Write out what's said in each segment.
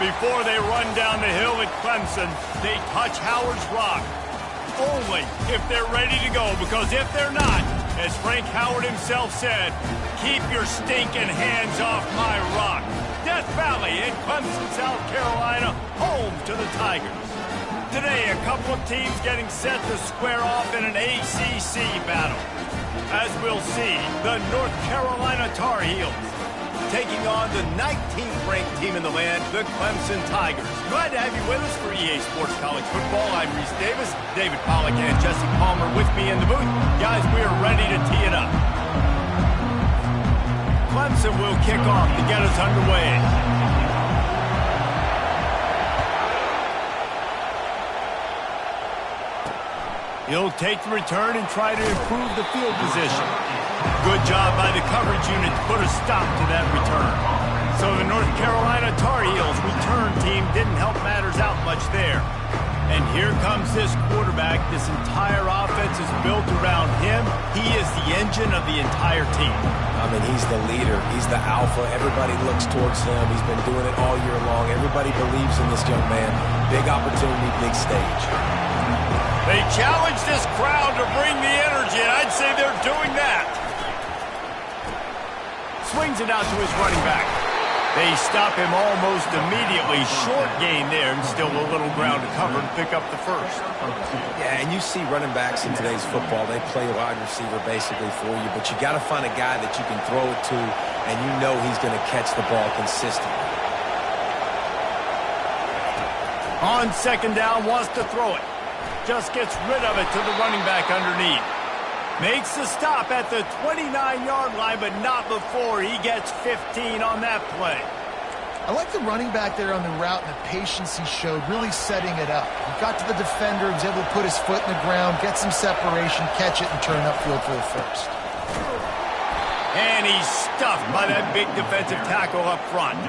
Before they run down the hill at Clemson, they touch Howard's rock. Only if they're ready to go, because if they're not, as Frank Howard himself said, keep your stinking hands off my rock. Death Valley in Clemson, South Carolina, home to the Tigers. Today, a couple of teams getting set to square off in an ACC battle. As we'll see, the North Carolina Tar Heels taking on the 19th ranked team in the land, the Clemson Tigers. Glad to have you with us for EA Sports College Football. I'm Reese Davis, David Pollack and Jesse Palmer with me in the booth. Guys, we are ready to tee it up. Clemson will kick off to get us underway. He'll take the return and try to improve the field position. Good job by the coverage unit to put a stop to that return. So the North Carolina Tar Heels return team didn't help matters out much there. And here comes this quarterback. This entire offense is built around him. He is the engine of the entire team. I mean, he's the leader. He's the alpha. Everybody looks towards him. He's been doing it all year long. Everybody believes in this young man. Big opportunity, big stage. They challenge this crowd to bring the energy, and I'd say they're doing that. Swings it out to his running back. They stop him almost immediately. Short gain there, and still a little ground to cover to pick up the first. Yeah, and you see running backs in today's football, they play wide receiver basically for you, but you got to find a guy that you can throw it to, and you know he's going to catch the ball consistently. On second down, wants to throw it. Just gets rid of it to the running back underneath. Makes the stop at the 29-yard line, but not before he gets 15 on that play. I like the running back there on the route and the patience he showed, really setting it up. He got to the defender, was able to put his foot in the ground, get some separation, catch it, and turn upfield for the first. And he's stuffed by that big defensive tackle up front.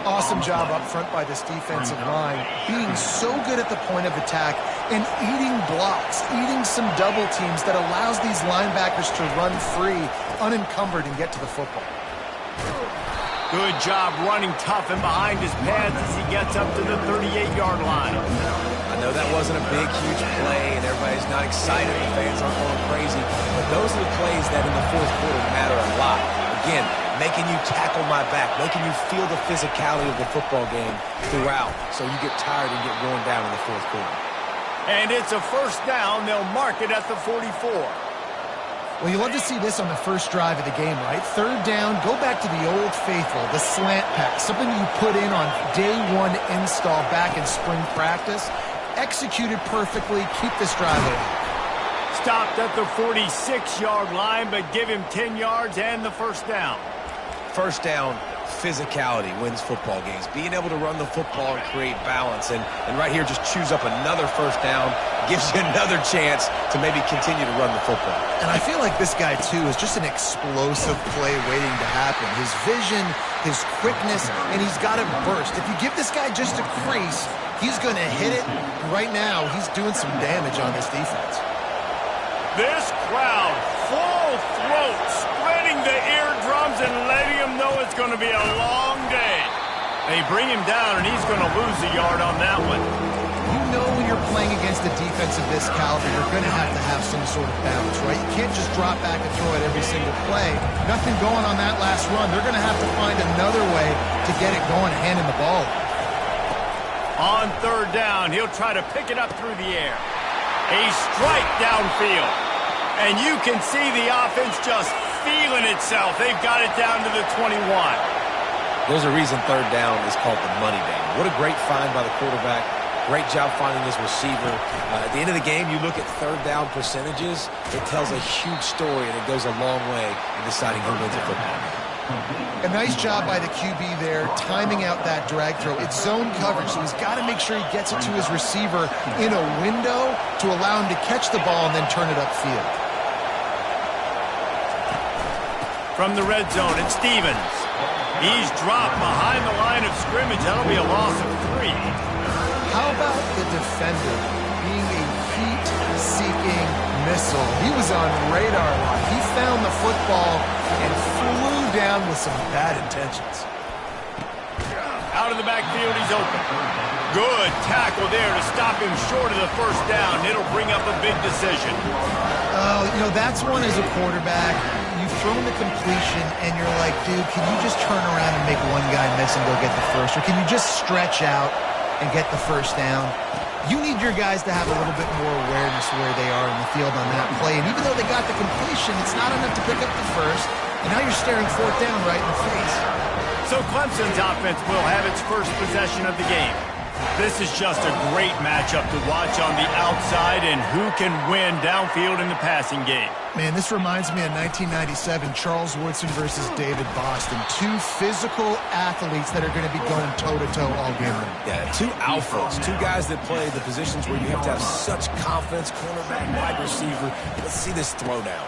Awesome job up front by this defensive line, being so good at the point of attack and eating blocks, eating some double teams that allows these linebackers to run free, unencumbered, and get to the football. Good job running tough and behind his pads as he gets up to the 38-yard line. I know that wasn't a big, huge play, and everybody's not excited. The fans aren't going crazy. But those are the plays that in the fourth quarter matter a lot. Again, making you tackle my back, making you feel the physicality of the football game throughout, so you get tired and get worn down in the fourth quarter. And it's a first down. They'll mark it at the 44. Well, you love to see this on the first drive of the game, right? Third down, go back to the old faithful, the slant pass, something you put in on day one install back in spring practice. Executed perfectly, keep this drive alive. Stopped at the 46-yard line, but give him 10 yards and the first down. First down, physicality wins football games. Being able to run the football and create balance. And right here, just choose up another first down, gives you another chance to maybe continue to run the football. And I feel like this guy, too, is just an explosive play waiting to happen. His vision, his quickness, and he's got a burst. If you give this guy just a crease, he's going to hit it. Right now, he's doing some damage on this defense. This crowd, full throat, spreading the eardrums and letting him know it's going to be a long day. They bring him down, and he's going to lose a yard on that one. You know when you're playing against a defense of this caliber, you're going to have some sort of balance, right? You can't just drop back and throw it every single play. Nothing going on that last run. They're going to have to find another way to get it going, handing the ball. On third down, he'll try to pick it up through the air. A strike downfield. And you can see the offense just feeling itself. They've got it down to the 21. There's a reason third down is called the money down. What a great find by the quarterback. Great job finding his receiver. At the end of the game, you look at third down percentages. It tells a huge story, and it goes a long way in deciding who wins a football game. A nice job by the QB there, timing out that drag throw. It's zone coverage, so he's got to make sure he gets it to his receiver in a window to allow him to catch the ball and then turn it upfield. From the red zone, it's Stevens. He's dropped behind the line of scrimmage. That'll be a loss of 3. How about the defender being a heat-seeking missile? He was on radar line. He found the football and flew down with some bad intentions. Out Out of the backfield, he's open. Good tackle there to stop him short of the first down. It'll bring up a big decision. Oh, you know, that's one as a quarterback. You've thrown the completion, and you're like, dude, can you just turn around and make one guy miss and go get the first? Or can you just stretch out and get the first down? You need your guys to have a little bit more awareness where they are in the field on that play. And even though they got the completion, it's not enough to pick up the first. And now you're staring fourth down right in the face. So Clemson's offense will have its first possession of the game. This is just a great matchup to watch on the outside, and who can win downfield in the passing game. Man, this reminds me of 1997, Charles Woodson versus David Boston. Two physical athletes that are going to be going toe-to-toe all game long. Yeah, two alphas, two guys that play the positions where you have to have such confidence, cornerback, wide receiver. Let's see this throw down.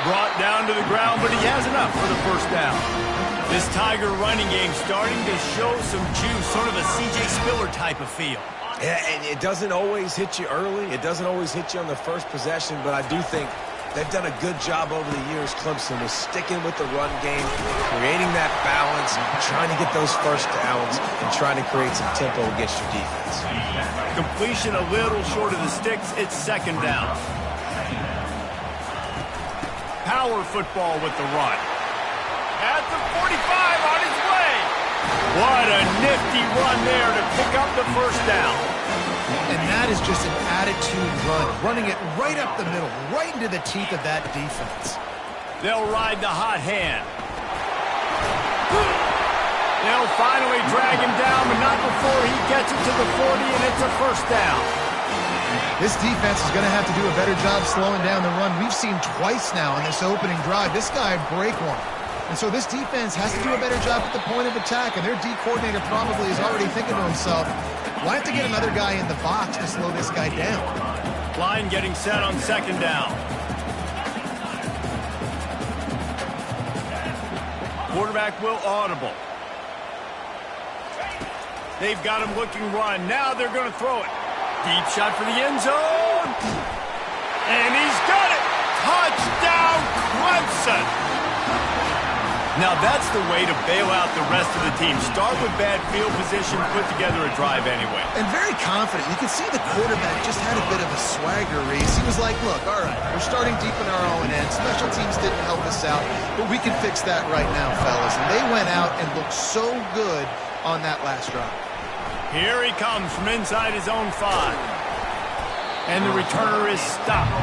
Brought down to the ground, but he has enough for the first down. This Tiger running game starting to show some juice, sort of a C.J. Spiller type of feel. Yeah, and it doesn't always hit you early. It doesn't always hit you on the first possession, but I do think they've done a good job over the years, Clemson, with sticking with the run game, creating that balance, trying to get those first downs, and trying to create some tempo against your defense. Completion a little short of the sticks. It's second down. Power football with the run. At the 45, on his way. What a nifty run there to pick up the first down. And that is just an attitude run, running it right up the middle, right into the teeth of that defense. They'll ride the hot hand. They'll finally drag him down, but not before he gets it to the 40, and it's a first down. This defense is going to have to do a better job slowing down the run. We've seen twice now in this opening drive. This guy break one. And so this defense has to do a better job at the point of attack, and their D coordinator probably is already thinking to himself, well, I have to get another guy in the box to slow this guy down. Line getting set on second down. Quarterback will audible. They've got him looking run. Now they're going to throw it. Deep shot for the end zone. And he's got it. Touchdown, Clemson. Now that's the way to bail out the rest of the team. Start with bad field position, put together a drive anyway. And very confident. You can see the quarterback just had a bit of a swagger race. He was like, look, all right, we're starting deep in our own end. Special teams didn't help us out, but we can fix that right now, fellas. And they went out and looked so good on that last drive. Here he comes from inside his own 5. And the returner is stopped.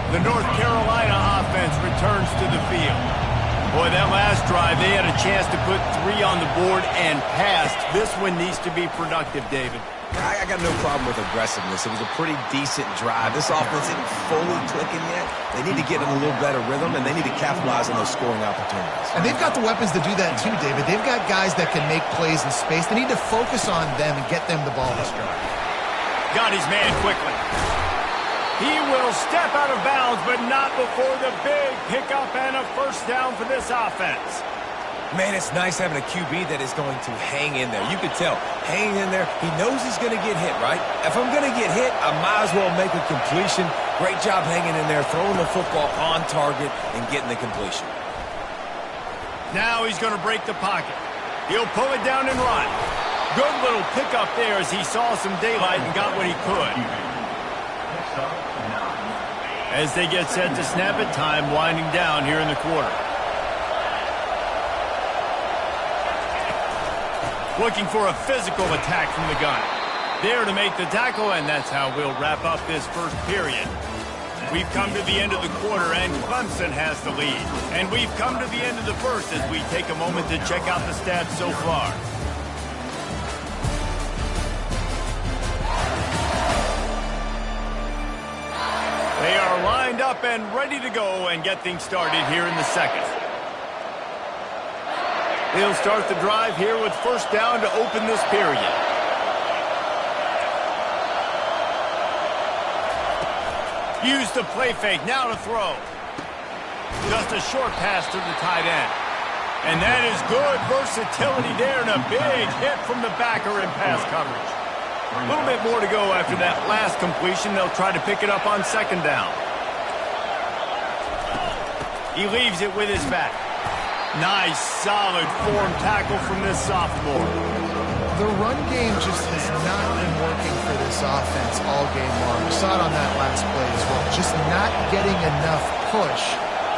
The North Carolina offense returns to the field. Boy, that last drive, they had a chance to put 3 on the board and passed. This one needs to be productive, David. I got no problem with aggressiveness. It was a pretty decent drive. This offense isn't fully clicking yet. They need to get in a little better rhythm, and they need to capitalize on those scoring opportunities. And they've got the weapons to do that too, David. They've got guys that can make plays in space. They need to focus on them and get them the ball this drive. Got his man quickly. He will step out of bounds, but not before the big pickup and a first down for this offense. Man, it's nice having a QB that is going to hang in there. You could tell, hanging in there, he knows he's going to get hit, right? If I'm going to get hit, I might as well make a completion. Great job hanging in there, throwing the football on target and getting the completion. Now he's going to break the pocket. He'll pull it down and run. Good little pickup there as he saw some daylight and got what he could. As they get set to snap it, time winding down here in the quarter. Looking for a physical attack from the gun. There to make the tackle, and that's how we'll wrap up this first period. We've come to the end of the quarter, and Clemson has the lead. And we've come to the end of the first as we take a moment to check out the stats so far. They are lined up and ready to go and get things started here in the second. They'll start the drive here with first down to open this period. Use the play fake, now to throw. Just a short pass to the tight end. And that is good versatility there and a big hit from the backer in pass coverage. A little bit more to go after that last completion. They'll try to pick it up on second down. He leaves it with his back. Nice, solid form tackle from this sophomore. The run game just has not been working for this offense all game long. We saw it on that last play as well. Just not getting enough push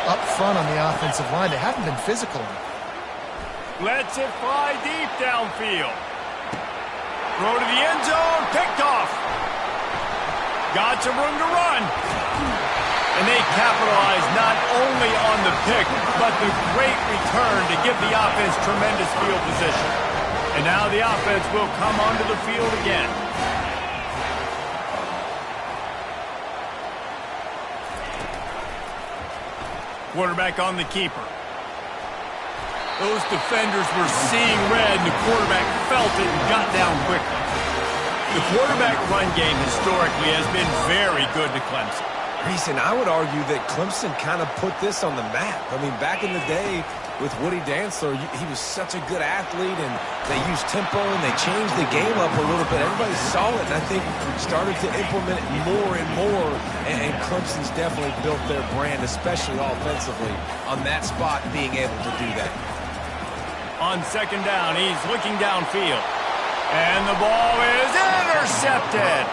up front on the offensive line. They haven't been physical enough. Lets it fly deep downfield. Throw to the end zone, picked off. Got some room to run. And they capitalize not only on the pick, but the great return to give the offense tremendous field position. And now the offense will come onto the field again. Quarterback on the keeper. Those defenders were seeing red, and the quarterback felt it and got down quickly. The quarterback run game historically has been very good to Clemson. Reason, I would argue that Clemson kind of put this on the map. I mean, back in the day with Woody Dantzler, he was such a good athlete, and they used tempo, and they changed the game up a little bit. Everybody saw it, and I think started to implement it more and more, and Clemson's definitely built their brand, especially offensively, on that spot being able to do that. On second down, he's looking downfield. And the ball is intercepted.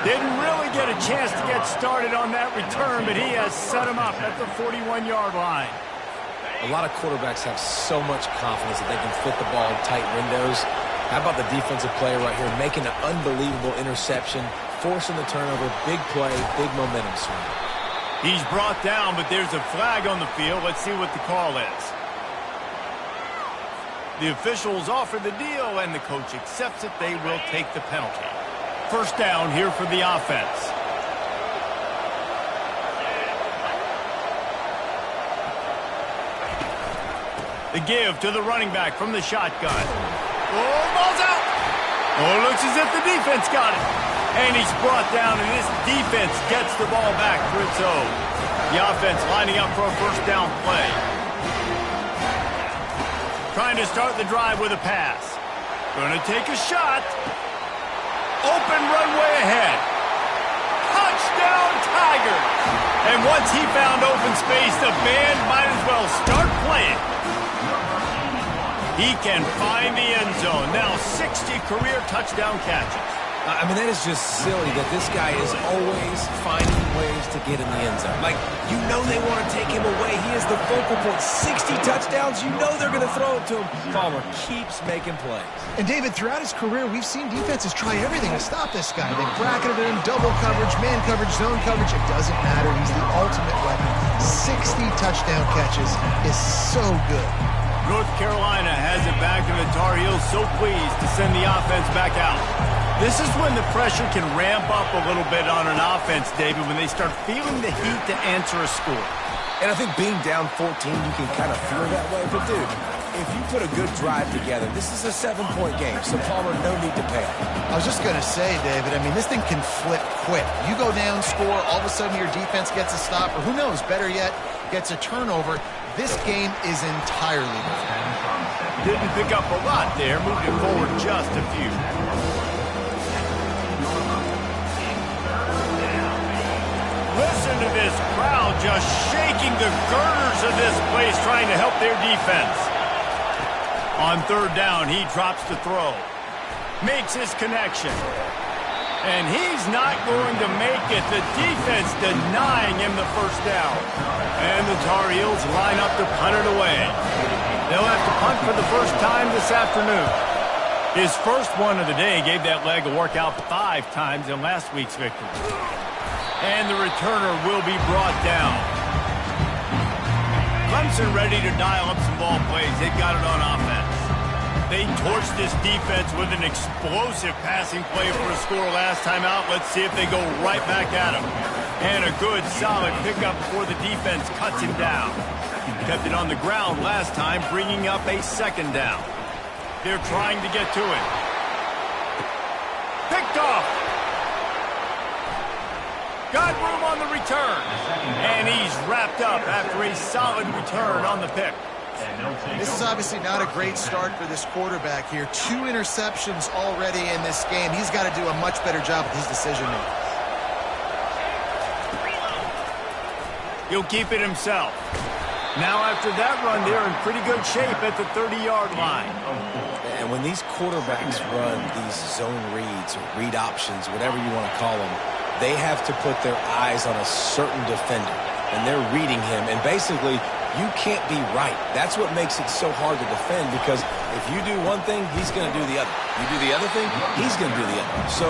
Didn't really get a chance to get started on that return, but he has set him up at the 41-yard line. A lot of quarterbacks have so much confidence that they can fit the ball in tight windows. How about the defensive player right here making an unbelievable interception, forcing the turnover, big play, big momentum swing. He's brought down, but there's a flag on the field. Let's see what the call is. The officials offer the deal, and the coach accepts it. They will take the penalty. First down here for the offense. The give to the running back from the shotgun. Oh, ball's out. Oh, it looks as if the defense got it. And he's brought down, and this defense gets the ball back for its own. The offense lining up for a first down play. Trying to start the drive with a pass. Going to take a shot. Open runway ahead. Touchdown, Tigers! And once he found open space, the band might as well start playing. He can find the end zone. Now 60 career touchdown catches. I mean, that is just silly that this guy is always finding ways to get in the end zone. Like, you know they want to take him away. He is the focal point. 60 touchdowns, you know they're going to throw it to him. Palmer keeps making plays. And, David, throughout his career, we've seen defenses try everything to stop this guy. They bracketed him, double coverage, man coverage, zone coverage. It doesn't matter. He's the ultimate weapon. 60 touchdown catches is so good. North Carolina has it back, and the Tar Heels so pleased to send the offense back out. This is when the pressure can ramp up a little bit on an offense, David, when they start feeling the heat to answer a score. And I think being down 14, you can kind of feel that way. But, dude, if you put a good drive together, this is a 7-point game, so Palmer, no need to panic. I was just going to say, David, I mean, this thing can flip quick. You go down, score, all of a sudden your defense gets a stop, or who knows, better yet, gets a turnover. This game is entirely different. Didn't pick up a lot there, moved it forward just a few. Listen to this crowd just shaking the girders of this place, trying to help their defense. On third down, he drops the throw. Makes his connection. And he's not going to make it. The defense denying him the first down. And the Tar Heels line up to punt it away. They'll have to punt for the first time this afternoon. His first one of the day gave that leg a workout 5 times in last week's victory. And the returner will be brought down. Clemson ready to dial up some ball plays. They've got it on offense. They torched this defense with an explosive passing play for a score last time out. Let's see if they go right back at him. And a good, solid pickup before the defense cuts him down. Kept it on the ground last time, bringing up a second down. They're trying to get to it. Picked off. Got room on the return. And he's wrapped up after a solid return on the pick. This is obviously not a great start for this quarterback here. 2 interceptions already in this game. He's got to do a much better job with his decision-making. He'll keep it himself. Now after that run, they're in pretty good shape at the 30-yard line. And when these quarterbacks run these zone reads or read options, whatever you want to call them, they have to put their eyes on a certain defender. And they're reading him. And basically, you can't be right. That's what makes it so hard to defend, because if you do one thing, he's going to do the other. You do the other thing, he's going to do the other. So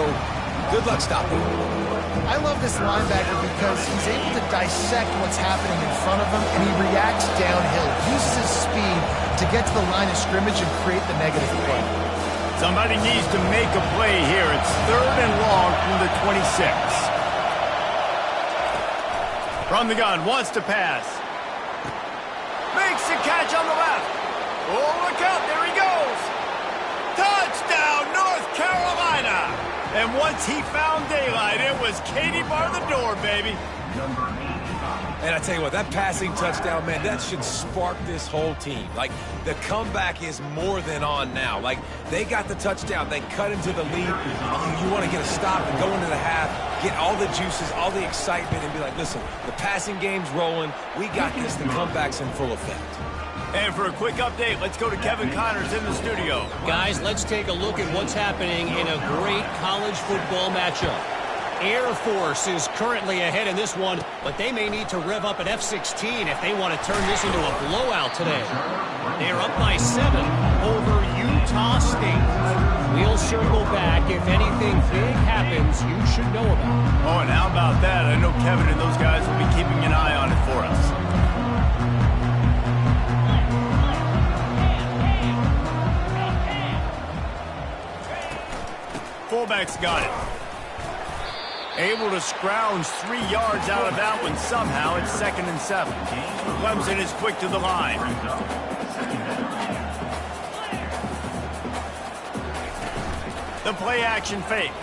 good luck stopping him. I love this linebacker because he's able to dissect what's happening in front of him, and he reacts downhill, uses his speed to get to the line of scrimmage and create the negative play. Somebody needs to make a play here. It's 3rd and long from the 26. From the gun, wants to pass. Makes the catch on the left. Oh, look out, there he goes. Touchdown, North Carolina. And once he found daylight, it was Katie bar the door, baby. And I tell you what, that passing touchdown, man, that should spark this whole team. Like, the comeback is more than on now. Like, they got the touchdown. They cut into the lead. You want to get a stop and go into the half, get all the juices, all the excitement, and be like, listen, the passing game's rolling. We got this. The comeback's in full effect. And for a quick update, let's go to Kevin Connors in the studio. Guys, let's take a look at what's happening in a great college football matchup. Air Force is currently ahead in this one, but they may need to rev up an F-16 if they want to turn this into a blowout today. They're up by 7 over Utah State. We'll circle back if anything big happens you should know about. Oh, and how about that? I know Kevin and those guys will be keeping an eye on it for us. Fullback's got it. Able to scrounge 3 yards out of that one somehow. It's 2nd and 7. Clemson is quick to the line. The play action fake.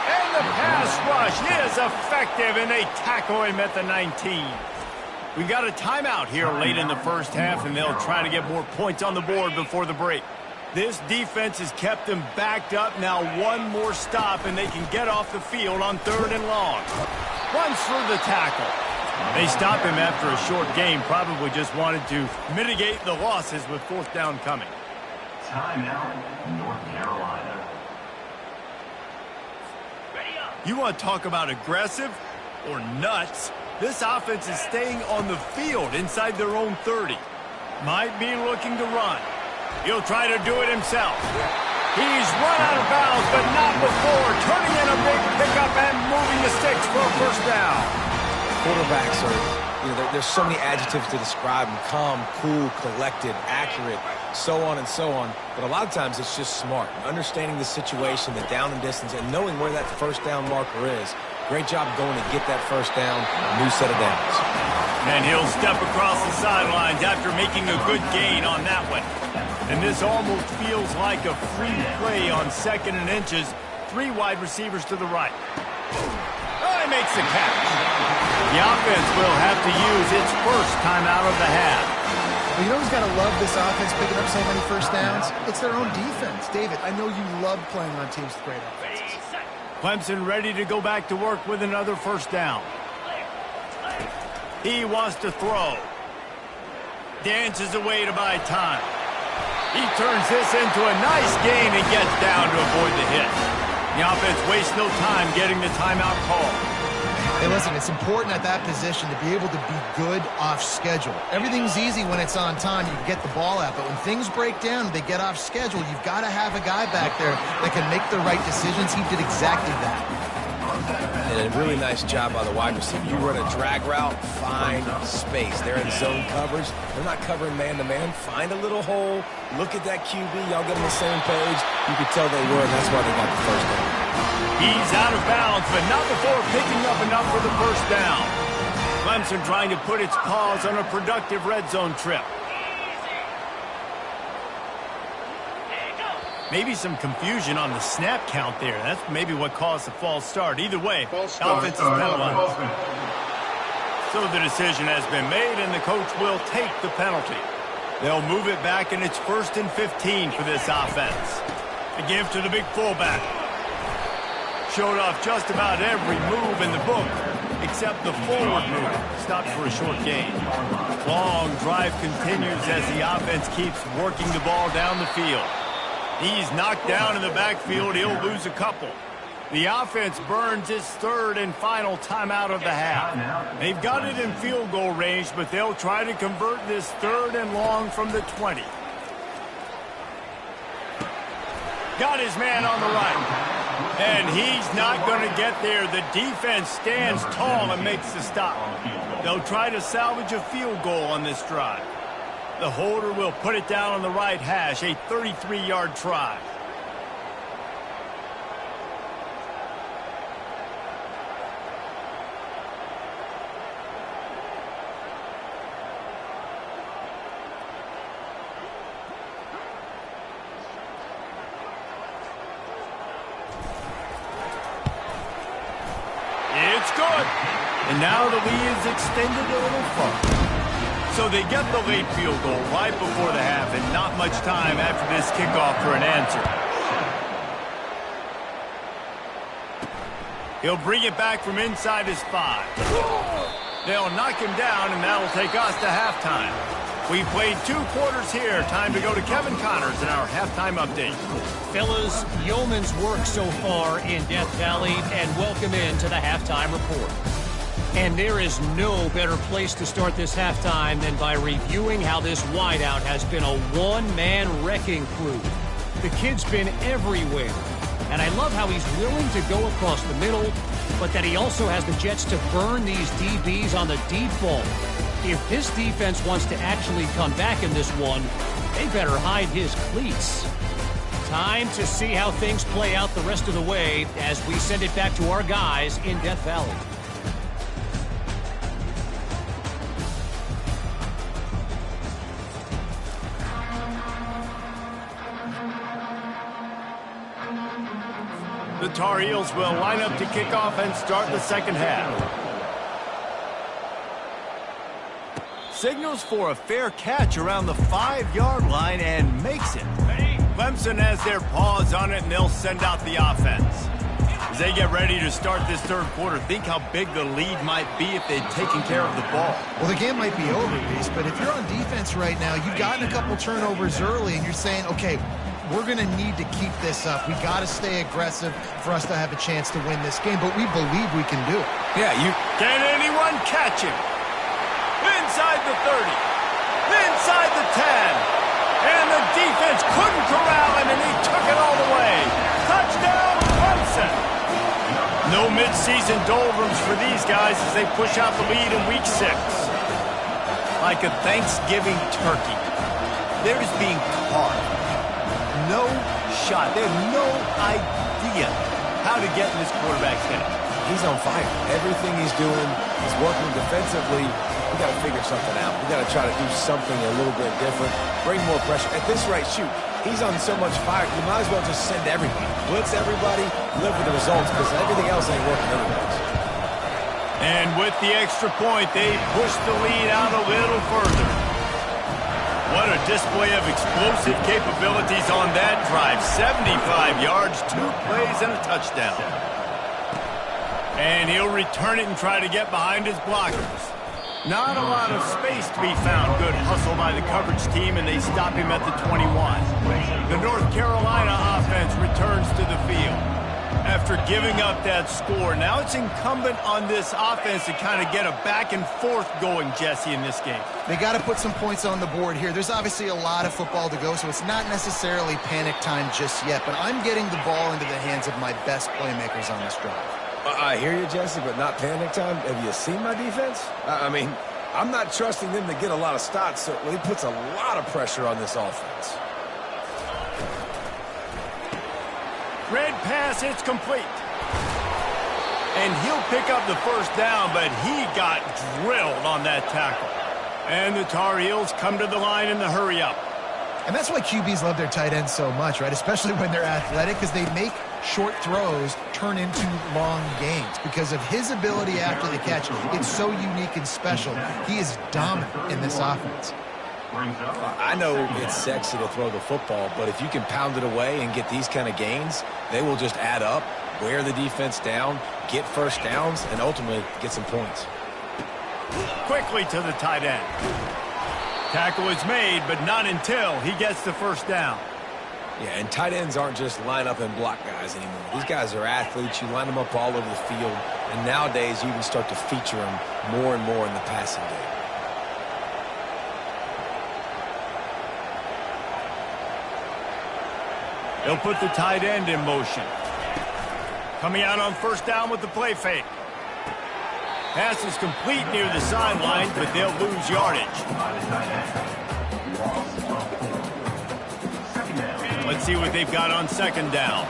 And the pass rush is effective, and they tackle him at the 19. We got a timeout here late in the first half, and they'll try to get more points on the board before the break. This defense has kept them backed up. Now one more stop, and they can get off the field on 3rd and long. Runs through the tackle. They stop him after a short game. Probably just wanted to mitigate the losses with 4th down coming. Timeout, North Carolina. You want to talk about aggressive or nuts? This offense is staying on the field inside their own 30. Might be looking to run. He'll try to do it himself. He's run out of bounds, but not before turning in a big pickup and moving the sticks for a 1st down. Quarterbacks are, there's so many adjectives to describe them: calm, cool, collected, accurate, so on and so on. But a lot of times it's just smart, understanding the situation, the down and distance, and knowing where that 1st down marker is. Great job going to get that 1st down, a new set of downs. And he'll step across the sidelines after making a good gain on that one. And this almost feels like a free play on 2nd and inches. 3 wide receivers to the right. Oh, he makes the catch. The offense will have to use its 1st timeout of the half. Well, you know who's got to love this offense picking up so many 1st downs? It's their own defense. David, I know you love playing on teams with great offenses. Clemson ready to go back to work with another 1st down. He wants to throw. Dances away to buy time. He turns this into a nice gain and gets down to avoid the hit. The offense wastes no time getting the timeout call. Hey, listen, it's important at that position to be able to be good off schedule. Everything's easy when it's on time. You can get the ball out. But when things break down, they get off schedule, you've got to have a guy back there that can make the right decisions. He did exactly that. And a really nice job by the wide receiver. You run a drag route, find space. They're in zone coverage. They're not covering man-to-man. Find a little hole. Look at that QB. Y'all get on the same page. You could tell they were, and that's why they got the 1st down. He's out of bounds, but not before picking up enough for the 1st down. Clemson trying to put its paws on a productive red zone trip. Maybe some confusion on the snap count there. That's maybe what caused the false start. Either way, offense is penalized. So the decision has been made, and the coach will take the penalty. They'll move it back, and it's 1st and 15 for this offense. The give to the big fullback. Showed off just about every move in the book, except the forward move. Stopped for a short gain. Long drive continues as the offense keeps working the ball down the field. He's knocked down in the backfield. He'll lose a couple. The offense burns its third and final timeout of the half. They've got it in field goal range, but they'll try to convert this third and long from the 20. Got his man on the right. And he's not going to get there. The defense stands tall and makes the stop. They'll try to salvage a field goal on this drive. The holder will put it down on the right hash, a 33-yard try. It's good. And now the lead is extended a little further. So they get the late field goal right before the half, and not much time after this kickoff for an answer. He'll bring it back from inside his 5. They'll knock him down, and that'll take us to halftime. We've played 2 quarters here. Time to go to Kevin Connors in our halftime update. Fellas, yeoman's work so far in Death Valley, and welcome into the halftime report. And there is no better place to start this halftime than by reviewing how this wideout has been a one-man wrecking crew. The kid's been everywhere, and I love how he's willing to go across the middle, but that he also has the jets to burn these DBs on the deep ball. If this defense wants to actually come back in this one, they better hide his cleats. Time to see how things play out the rest of the way as we send it back to our guys in Death Valley. The Tar Heels will line up to kick off and start the second half. Signals for a fair catch around the 5-yard line and makes it. Clemson has their paws on it, and they'll send out the offense. As they get ready to start this third quarter, think how big the lead might be if they'd taken care of the ball. Well, the game might be over, Reese, but if you're on defense right now, you've gotten a couple turnovers early, and you're saying, okay, we're going to need to keep this up. We got to stay aggressive for us to have a chance to win this game, but we believe we can do it. Yeah, Can anyone catch him? Inside the 30, inside the 10, and the defense couldn't corral him, and he took it all the way. Touchdown, Clemson! No midseason doldrums for these guys as they push out the lead in Week 6. Like a Thanksgiving turkey, they're just being carved. No shot. They have no idea how to get in this quarterback's head. he's on fire. Everything he's doing, he's working defensively. We got to figure something out. We got to try to do something a little bit different. Bring more pressure. At this rate, shoot, he's on so much fire, you might as well just send everybody. Blitz everybody, live with the results, because everything else ain't working anyways. And with the extra point, they push the lead out a little further. What a display of explosive capabilities on that drive. 75 yards, 2 plays, and a touchdown. And he'll return it and try to get behind his blockers. Not a lot of space to be found. Good hustle by the coverage team, and they stop him at the 21. The North Carolina offense returns to the field. After giving up that score, now it's incumbent on this offense to kind of get a back and forth going, Jesse, in this game. They got to put some points on the board here. There's obviously a lot of football to go, so it's not necessarily panic time just yet, but I'm getting the ball into the hands of my best playmakers on this drive. I hear you, Jesse, but not panic time. Have you seen my defense? I mean, I'm not trusting them to get a lot of stops, so he puts a lot of pressure on this offense. Red pass, it's complete. And he'll pick up the first down, but he got drilled on that tackle. And the Tar Heels come to the line in the hurry-up. And that's why QBs love their tight ends so much, right? Especially when they're athletic, because they make short throws turn into long gains. Because of his ability after the catch, it's so unique and special. He is dominant in this offense. I know it's sexy to throw the football, but if you can pound it away and get these kind of gains, they will just add up. wear the defense down, get first downs, and ultimately get some points. Quickly to the tight end. Tackle is made, but not until he gets the first down. Yeah, and tight ends aren't just line up and block guys anymore. These guys are athletes. You line them up all over the field, and nowadays you can start to feature them more and more in the passing game. They'll put the tight end in motion. Coming out on first down with the play fake. Pass is complete near the sideline, but they'll lose yardage. Let's see what they've got on second down.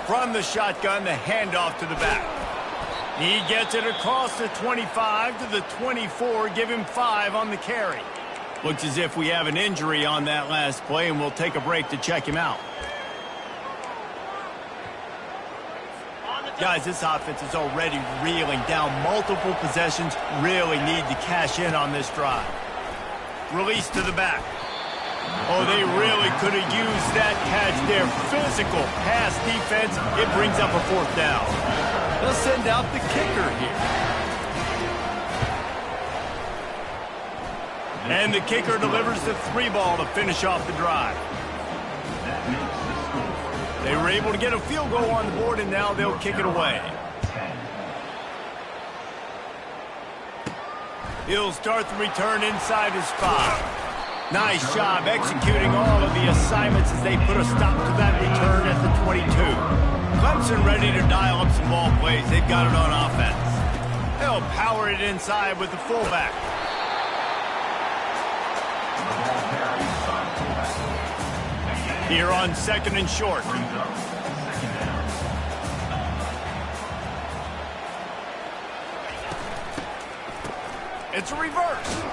From the shotgun, the handoff to the back. He gets it across the 25 to the 24, give him 5 on the carry. Looks as if we have an injury on that last play, and we'll take a break to check him out. Guys, this offense is already reeling down. Multiple possessions, really need to cash in on this drive. Release to the back. Oh, they really could have used that catch there. Physical pass defense. It brings up a fourth down. They'll send out the kicker here. And the kicker delivers the 3 ball to finish off the drive. They were able to get a field goal on the board, and now they'll kick it away. He'll start the return inside his 5. Nice job executing all of the assignments as they put a stop to that return at the 22. Clemson ready to dial up some ball plays. They've got it on offense. They'll power it inside with the fullback. Here on second and short. It's a reverse.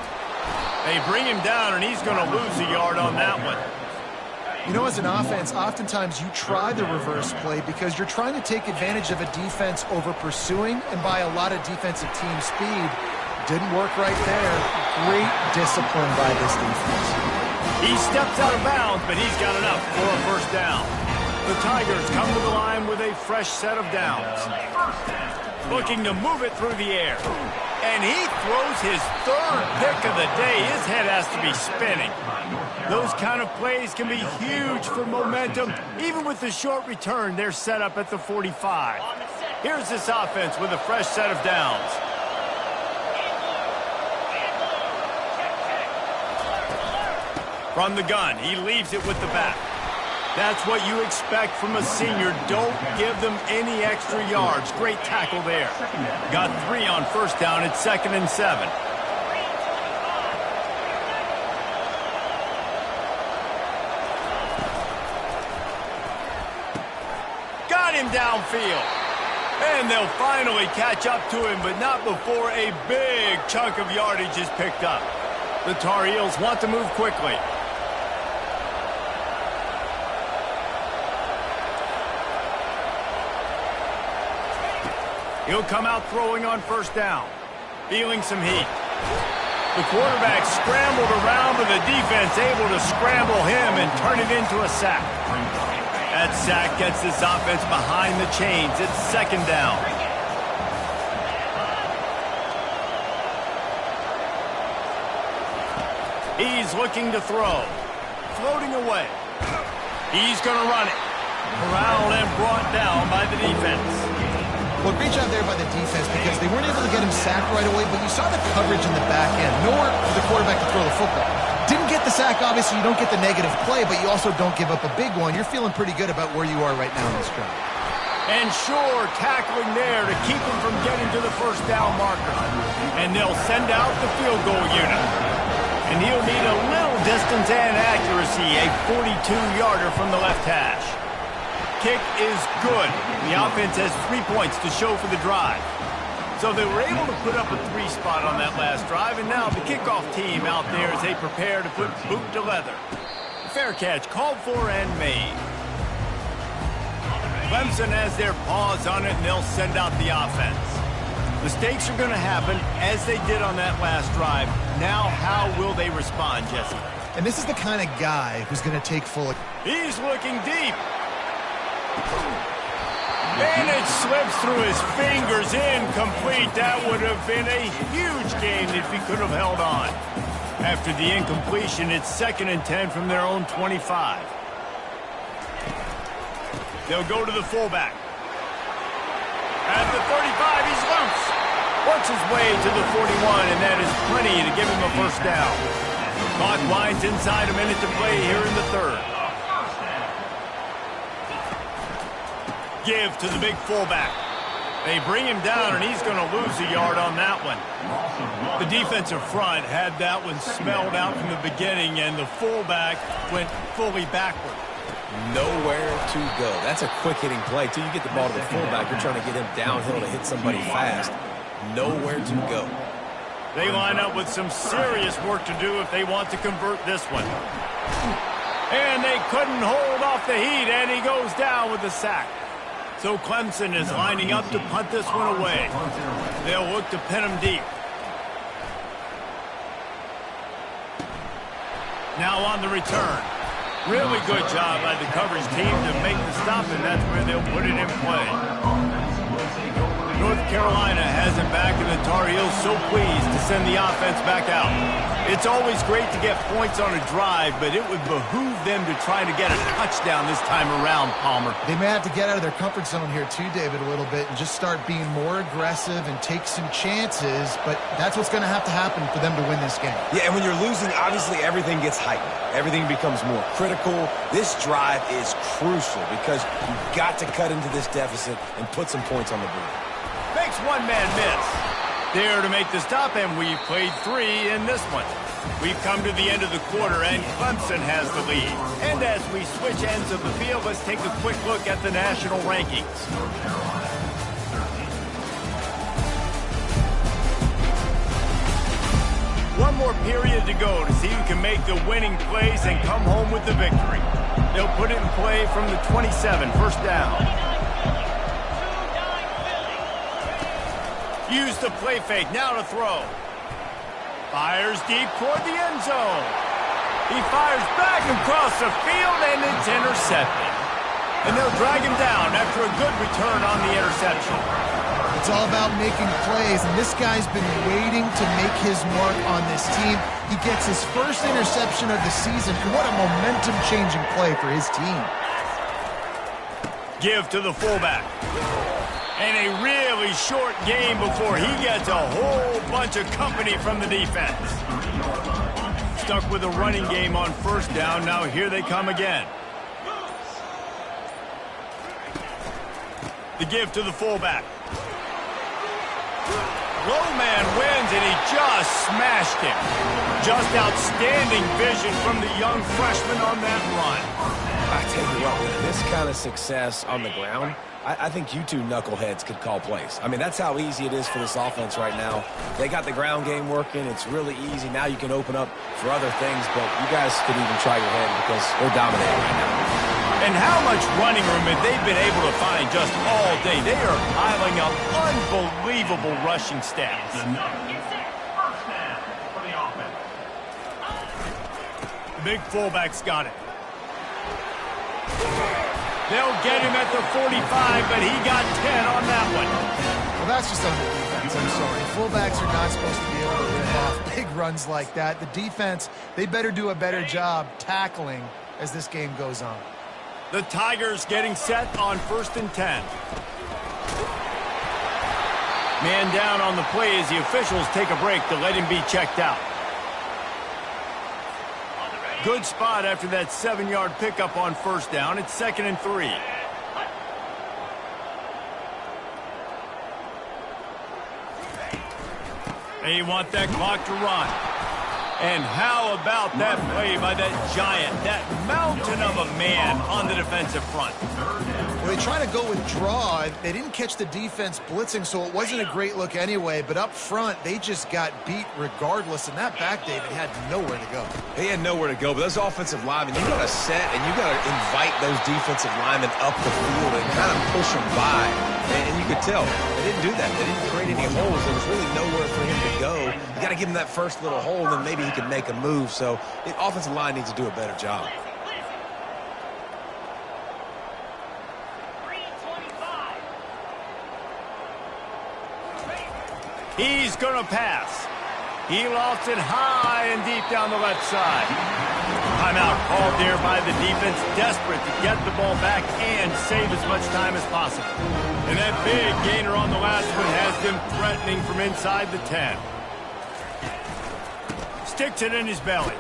They bring him down, and he's going to lose a yard on that one. You know, as an offense, oftentimes you try the reverse play because you're trying to take advantage of a defense over pursuing and by a lot of defensive team speed. Didn't work right there. Great discipline by this defense. He steps out of bounds, but he's got enough for a first down. The Tigers come to the line with a fresh set of downs. Looking to move it through the air. And he throws his 3rd pick of the day. His head has to be spinning. Those kind of plays can be huge for momentum. Even with the short return, they're set up at the 45. Here's this offense with a fresh set of downs. From the gun, he leaves it with the back. That's what you expect from a senior. Don't give them any extra yards. Great tackle there. Got 3 on first down. It's 2nd and 7. Got him downfield. And they'll finally catch up to him, but not before a big chunk of yardage is picked up. The Tar Heels want to move quickly. He'll come out throwing on first down. Feeling some heat. The quarterback scrambled around, but the defense able to scramble him and turn it into a sack. That sack gets this offense behind the chains. It's 2nd down. He's looking to throw. Floating away. He's going to run it. Corralled and brought down by the defense. Well, great job there by the defense because they weren't able to get him sacked right away, but you saw the coverage in the back end. Nowhere for the quarterback to throw the football. Didn't get the sack, obviously. You don't get the negative play, but you also don't give up a big one. You're feeling pretty good about where you are right now in this drive. And sure, tackling there to keep him from getting to the first down marker. And they'll send out the field goal unit. And he'll need a little distance and accuracy, a 42-yarder from the left hash. Kick is good. The offense has 3 points to show for the drive. So they were able to put up a 3 spot on that last drive, and now the kickoff team out there as they prepare to put boot to leather. Fair catch called for and made. Clemson has their paws on it, and they'll send out the offense. Mistakes are going to happen, as they did on that last drive. Now, how will they respond, Jesse? And this is the kind of guy who's going to take full... He's looking deep. And it slips through his fingers, incomplete. That would have been a huge gain if he could have held on. After the incompletion, it's 2nd and 10 from their own 25. They'll go to the fullback. At the 35, he's loose. Works his way to the 41, and that is plenty to give him a first down. Clock winds inside a minute to play here in the 3rd. Give to the big fullback. They bring him down, and he's going to lose a yard on that one. The defensive front had that one smelled out from the beginning, and the fullback went fully backward. Nowhere to go. That's a quick-hitting play. Till you get the ball to the fullback, you're trying to get him downhill to hit somebody fast. Nowhere to go. They line up with some serious work to do if they want to convert this one. And they couldn't hold off the heat, and he goes down with the sack. So Clemson is lining up to punt this one away. They'll look to pin him deep. Now on the return. Really good job by the coverage team to make the stop, and that's where they'll put it in play. North Carolina has it back, and the Tar Heels so pleased to send the offense back out. It's always great to get points on a drive, but it would behoove them to try to get a touchdown this time around, Palmer. They may have to get out of their comfort zone here too, David, a little bit and just start being more aggressive and take some chances, but that's what's going to have to happen for them to win this game. Yeah, and when you're losing, obviously everything gets heightened. Everything becomes more critical. This drive is crucial because you've got to cut into this deficit and put some points on the board. Makes one man miss. There to make the stop, and we've played 3 in this one. We've come to the end of the quarter, and Clemson has the lead. And as we switch ends of the field, let's take a quick look at the national rankings. One more period to go to see who can make the winning plays and come home with the victory. They'll put it in play from the 27, first down. Use the play fake, now to throw. Fires deep toward the end zone. He fires back across the field, and it's intercepted. And they'll drag him down after a good return on the interception. It's all about making plays, and this guy's been waiting to make his mark on this team. He gets his first interception of the season, and what a momentum-changing play for his team. Give to the fullback. And a really short game before he gets a whole bunch of company from the defense. Stuck with a running game on first down. Now here they come again. The give to the fullback. Low man wins, and he just smashed him. Just outstanding vision from the young freshman on that run. I tell you what, with this kind of success on the ground, I think you two knuckleheads could call plays. I mean, that's how easy it is for this offense right now. They got the ground game working. It's really easy. Now you can open up for other things, but you guys could even try your head because they're dominating right now. And how much running room have they been able to find just all day? They are piling up unbelievable rushing stats. The big fullback's got it. They'll get him at the 45, but he got 10 on that one. Well, that's just on the defense, I'm sorry. Fullbacks are not supposed to be able to rip off big runs like that. The defense, they better do a better job tackling as this game goes on. The Tigers getting set on 1st and 10. Man down on the play as the officials take a break to let him be checked out. Good spot after that 7-yard pickup on first down. It's 2nd and 3. They want that clock to run. And how about that play by that giant, that mountain of a man on the defensive front? Well, they try to go with draw. They didn't catch the defense blitzing, so it wasn't a great look anyway. But up front, they just got beat regardless. And that back, David, had nowhere to go. He had nowhere to go, but those offensive linemen, you got to set and you got to invite those defensive linemen up the field and kind of push them by. And you could tell they didn't do that. They didn't create any holes. There was really nowhere for him to go. You got to give him that first little hole, then maybe he can make a move. So the offensive line needs to do a better job. He's going to pass. He lost it high and deep down the left side. Timeout called there by the defense, desperate to get the ball back and save as much time as possible. And that big gainer on the last one has them threatening from inside the 10. Sticks it in his belly.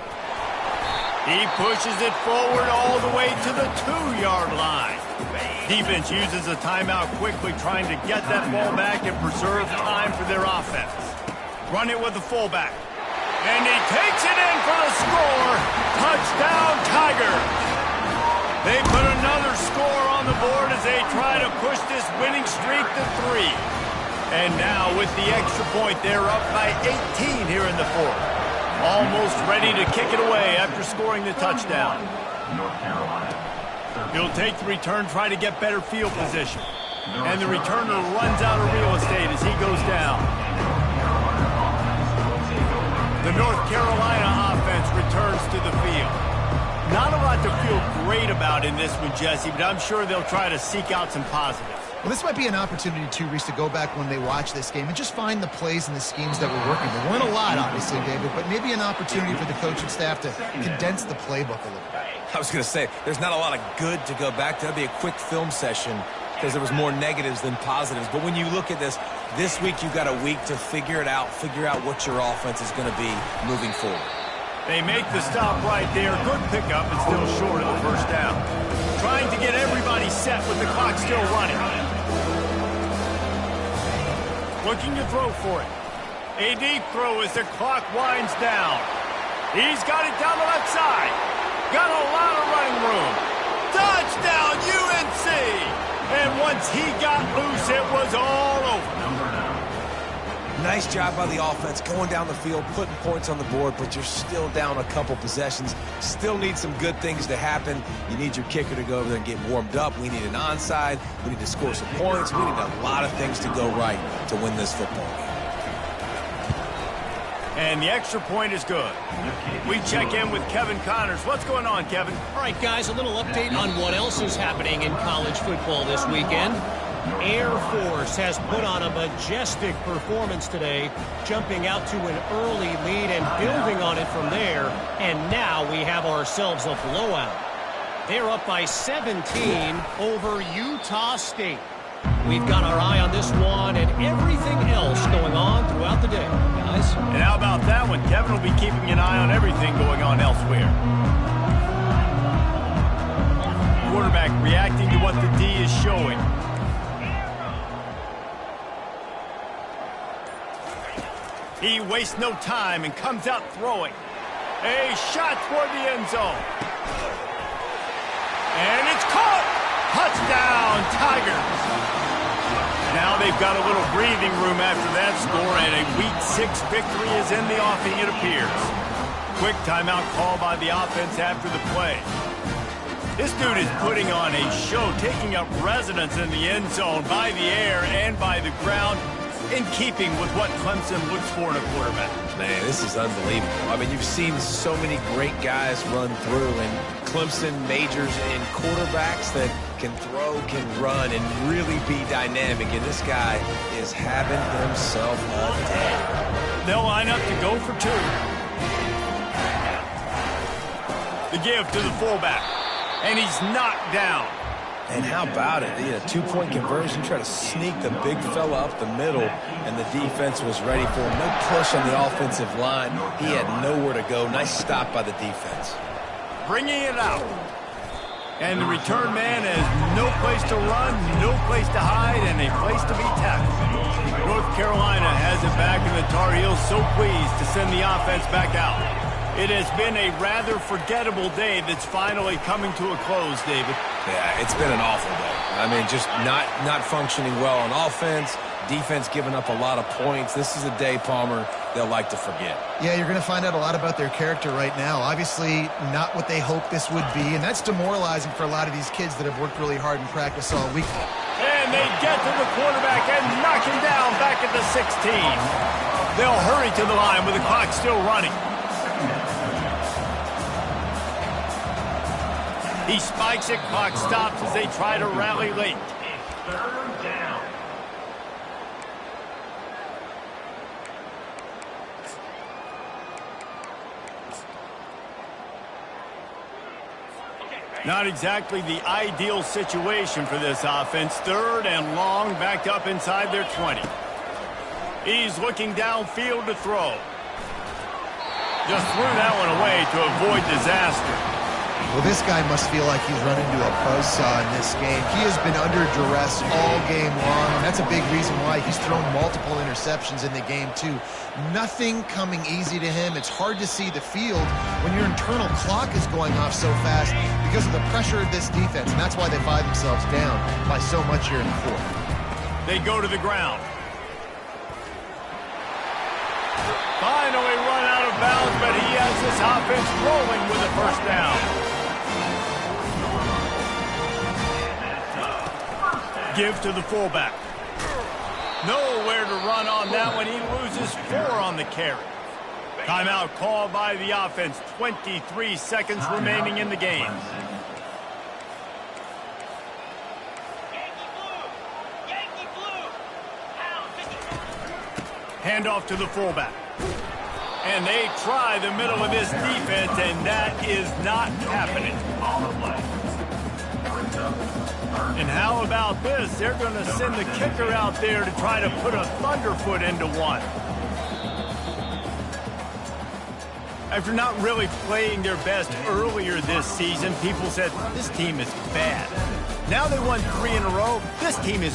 He pushes it forward all the way to the 2-yard line. Defense uses a timeout quickly, trying to get that ball back and preserve time for their offense. Run it with the fullback. And he takes it in for the score. Touchdown, Tigers. They put another score on the board as they try to push this winning streak to 3. And now with the extra point, they're up by 18 here in the fourth. Almost ready to kick it away after scoring the touchdown. North Carolina. He'll take the return, try to get better field position. And the returner runs out of real estate as he goes down. The North Carolina offense returns to the field. Not a lot to feel great about in this one, Jesse, but I'm sure they'll try to seek out some positives. Well, this might be an opportunity, too, Reese, to go back when they watch this game and just find the plays and the schemes that were working. There weren't a lot, obviously, David, but maybe an opportunity for the coaching staff to condense the playbook a little bit. I was going to say, there's not a lot of good to go back to. That'd be a quick film session because there was more negatives than positives. But when you look at this week you've got a week to figure it out, figure out what your offense is going to be moving forward. They make the stop right there. Good pickup, but still short of the first down. Trying to get everybody set with the clock still running. Looking to throw for it. A deep throw as the clock winds down. He's got it down the left side. Got a lot of running room. Touchdown, UNC! And once he got loose, it was all over. Nice job by the offense going down the field, putting points on the board, but you're still down a couple possessions. Still need some good things to happen. You need your kicker to go over there and get warmed up. We need an onside. We need to score some points. We need a lot of things to go right to win this football game. And the extra point is good. We check in with Kevin Connors. What's going on, Kevin? All right, guys, a little update on what else is happening in college football this weekend. Air Force has put on a majestic performance today, jumping out to an early lead and building on it from there. And now we have ourselves a blowout. They're up by 17 over Utah State. We've got our eye on this one and everything else going on throughout the day, guys. And how about that one? Kevin will be keeping an eye on everything going on elsewhere. Quarterback reacting to what the D is showing. He wastes no time and comes out throwing. A shot toward the end zone. And it's caught! Touchdown, Tigers! Now they've got a little breathing room after that score, and a Week 6 victory is in the offing, it appears. Quick timeout call by the offense after the play. This dude is putting on a show, taking up residence in the end zone by the air and by the ground, in keeping with what Clemson looks for in a quarterback. Man, this is unbelievable. I mean, you've seen so many great guys run through, and Clemson majors in quarterbacks that can throw, can run, and really be dynamic. And this guy is having himself a day. They'll line up to go for two. The give to the fullback, and he's knocked down. And how about it? He had a two-point conversion, try to sneak the big fella up the middle, and the defense was ready for him. No push on the offensive line. He had nowhere to go. Nice stop by the defense. Bringing it out. And the return man has no place to run, no place to hide, and a place to be tackled. North Carolina has it back, and the Tar Heels so pleased to send the offense back out. It has been a rather forgettable day that's finally coming to a close, David. Yeah, it's been an awful day. I mean, just not functioning well on offense, defense giving up a lot of points. This is a day, Palmer, they'll like to forget. Yeah, you're going to find out a lot about their character right now. Obviously, not what they hoped this would be, and that's demoralizing for a lot of these kids that have worked really hard in practice all week. And they get to the quarterback and knock him down back at the 16. They'll hurry to the line with the clock still running. He spikes it, clock stops as they try to rally late. Third down. Not exactly the ideal situation for this offense. Third and long, backed up inside their 20. He's looking downfield to throw. Just threw that one away to avoid disaster. Well, this guy must feel like he's run into a buzzsaw in this game. He has been under duress all game long, and that's a big reason why he's thrown multiple interceptions in the game, too. Nothing coming easy to him. It's hard to see the field when your internal clock is going off so fast because of the pressure of this defense, and that's why they find themselves down by so much here in the fourth. They go to the ground. Finally run out of bounds, but he has this offense rolling with a first down. Give to the fullback. Nowhere to run on that one. He loses 4 on the carry. Timeout called by the offense. 23 seconds remaining in the game. Handoff to the fullback. And they try the middle of this defense, and that is not happening. And how about this? They're going to send the kicker out there to try to put a thunderfoot into one. After not really playing their best earlier this season, people said, this team is bad. Now they won 3 in a row. This team is